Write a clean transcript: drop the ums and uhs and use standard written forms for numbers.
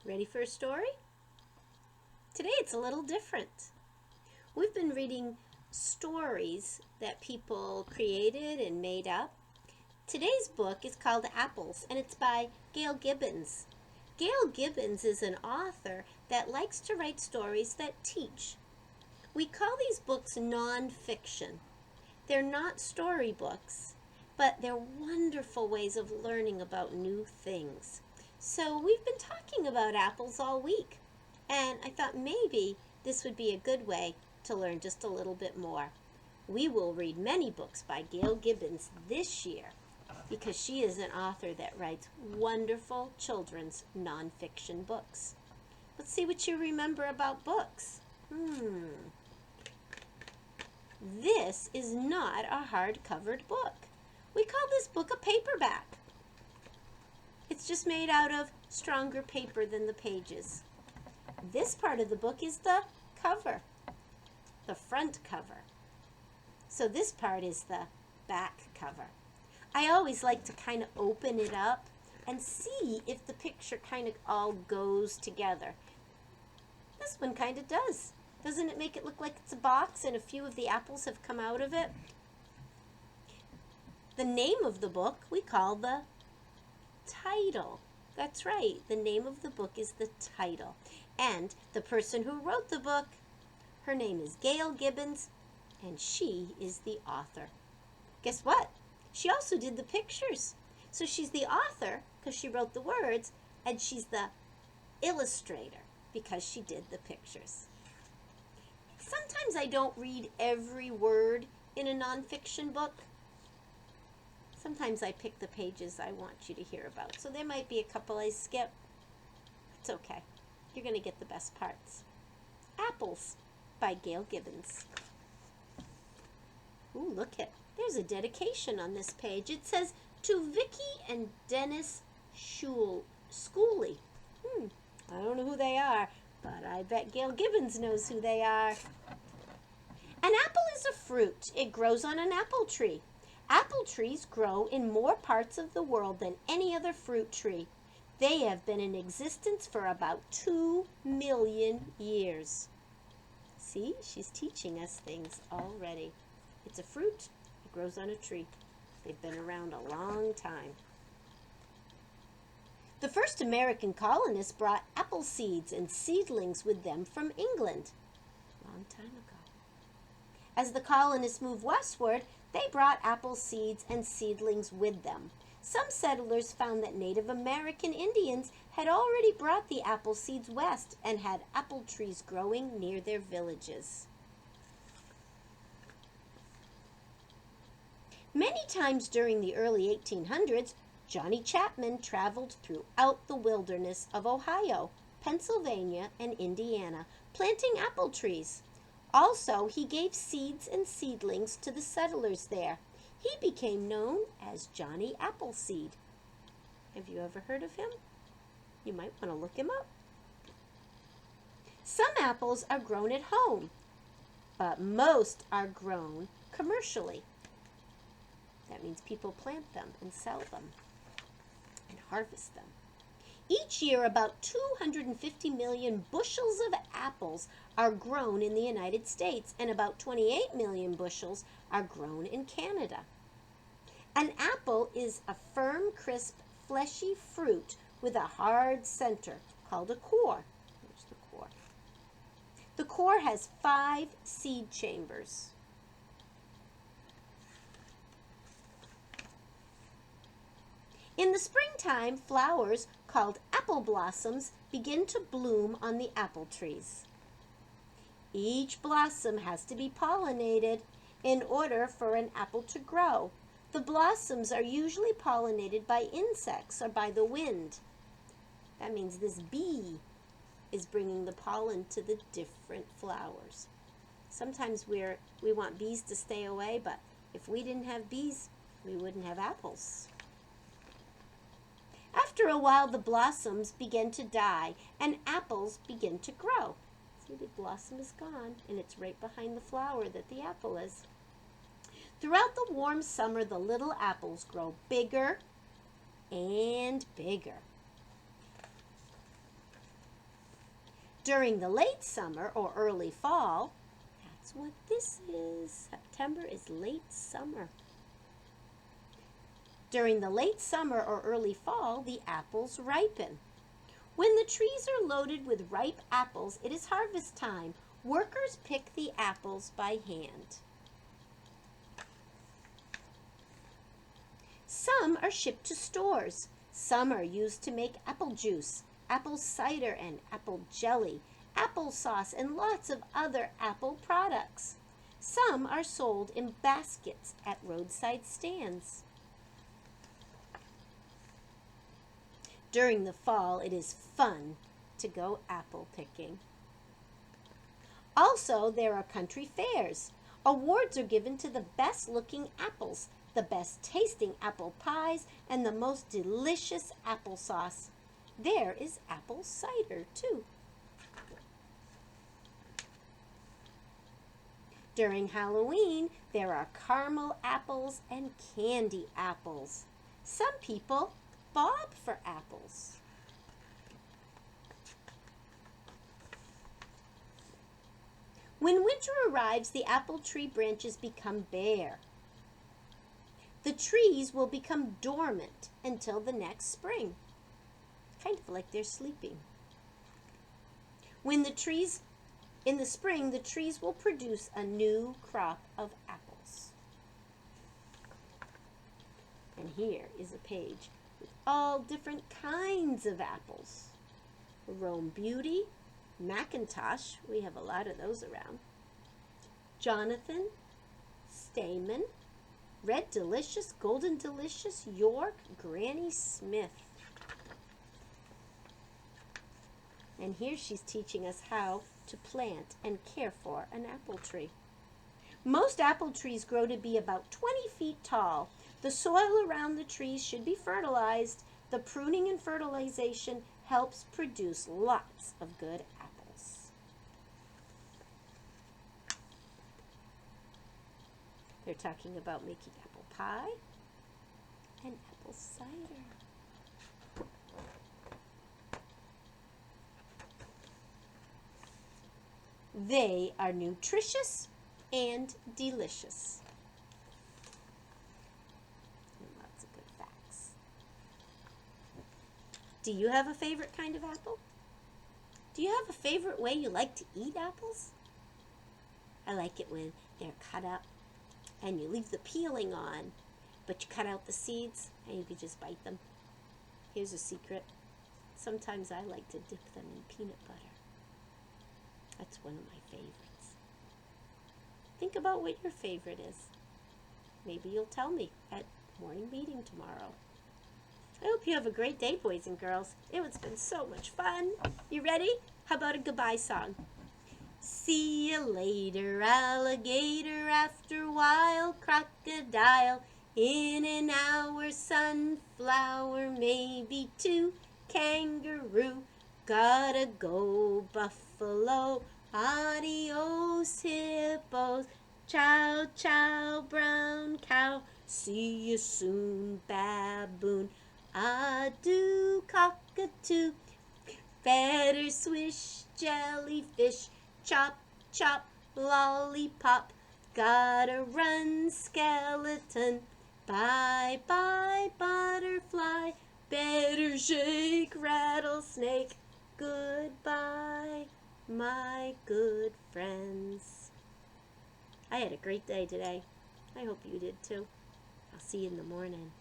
Ready for a story? Today it's a little different. We've been reading stories that people created and made up. Today's book is called Apples, and it's by Gail Gibbons. Gail Gibbons is an author that likes to write stories that teach. We call these books nonfiction. They're not storybooks, but they're wonderful ways of learning about new things. So we've been talking about apples all week, and I thought maybe this would be a good way to learn just a little bit more. We will read many books by Gail Gibbons this year because she is an author that writes wonderful children's nonfiction books. Let's see what you remember about books. This is not a hard-covered book. We call this book a paperback. It's just made out of stronger paper than the pages. This part of the book is the cover, the front cover. So this part is the back cover. I always like to kind of open it up and see if the picture kind of all goes together. This one kind of does. Doesn't it make it look like it's a box and a few of the apples have come out of it? The name of the book we call the title. That's right, the name of the book is the title. And the person who wrote the book, her name is Gail Gibbons, and she is the author. Guess what? She also did the pictures. So she's the author because she wrote the words, and she's the illustrator because she did the pictures. Sometimes I don't read every word in a nonfiction book. Sometimes I pick the pages I want you to hear about. So there might be a couple I skip. It's okay. You're going to get the best parts. Apples by Gail Gibbons. Ooh, look at, there's a dedication on this page. It says, to Vicki and Dennis Schooley. I don't know who they are, but I bet Gail Gibbons knows who they are. An apple is a fruit. It grows on an apple tree. Apple trees grow in more parts of the world than any other fruit tree. They have been in existence for about 2 million years. See, she's teaching us things already. It's a fruit. It grows on a tree. They've been around a long time. The first American colonists brought apple seeds and seedlings with them from England. Long time ago. As the colonists moved westward, they brought apple seeds and seedlings with them. Some settlers found that Native American Indians had already brought the apple seeds west and had apple trees growing near their villages. Many times during the early 1800s, Johnny Chapman traveled throughout the wilderness of Ohio, Pennsylvania, and Indiana, planting apple trees. Also, he gave seeds and seedlings to the settlers there. He became known as Johnny Appleseed. Have you ever heard of him? You might want to look him up. Some apples are grown at home, but most are grown commercially. That means people plant them and sell them and harvest them. Each year, about 250 million bushels of apples are grown in the United States, and about 28 million bushels are grown in Canada. An apple is a firm, crisp, fleshy fruit with a hard center called a core. Here's the core. The core has 5 seed chambers. In the springtime, flowers called apple blossoms begin to bloom on the apple trees. Each blossom has to be pollinated in order for an apple to grow. The blossoms are usually pollinated by insects or by the wind. That means this bee is bringing the pollen to the different flowers. Sometimes we want bees to stay away, but if we didn't have bees, we wouldn't have apples. After a while, the blossoms begin to die and apples begin to grow. See, the blossom is gone, and it's right behind the flower that the apple is. Throughout the warm summer, the little apples grow bigger and bigger. During the late summer or early fall, that's what this is. September is late summer. During the late summer or early fall, the apples ripen. When the trees are loaded with ripe apples, it is harvest time. Workers pick the apples by hand. Some are shipped to stores. Some are used to make apple juice, apple cider and apple jelly, applesauce, and lots of other apple products. Some are sold in baskets at roadside stands. During the fall, it is fun to go apple picking. Also, there are country fairs. Awards are given to the best looking apples, the best tasting apple pies, and the most delicious applesauce. There is apple cider, too. During Halloween, there are caramel apples and candy apples. Some people bob for apples. When winter arrives, the apple tree branches become bare. The trees will become dormant until the next spring, kind of like they're sleeping. In the spring, the trees will produce a new crop of apples. And here is a page with all different kinds of apples. Rome Beauty, Macintosh, we have a lot of those around. Jonathan, Stayman, Red Delicious, Golden Delicious, York, Granny Smith. And here she's teaching us how to plant and care for an apple tree. Most apple trees grow to be about 20 feet tall. The soil around the trees should be fertilized. The pruning and fertilization helps produce lots of good apples. They're talking about making apple pie and apple cider. They are nutritious and delicious. And lots of good facts. Do you have a favorite kind of apple? Do you have a favorite way you like to eat apples? I like it when they're cut up and you leave the peeling on, but you cut out the seeds and you can just bite them. Here's a secret. Sometimes I like to dip them in peanut butter. That's one of my favorites. Think about what your favorite is. Maybe you'll tell me at morning meeting tomorrow. I hope you have a great day, boys and girls. It's been so much fun. You ready? How about a goodbye song? See you later, alligator, after a while, crocodile. In an hour, sunflower, maybe two, kangaroo. Gotta go, buffalo, adios, hippos, chow, chow, brown cow, see you soon, baboon, adieu, cockatoo, feather swish, jellyfish, chop, chop, lollipop, gotta run, skeleton, bye, bye, butterfly, better shake, rattlesnake. Goodbye, my good friends. I had a great day today. I hope you did too. I'll see you in the morning.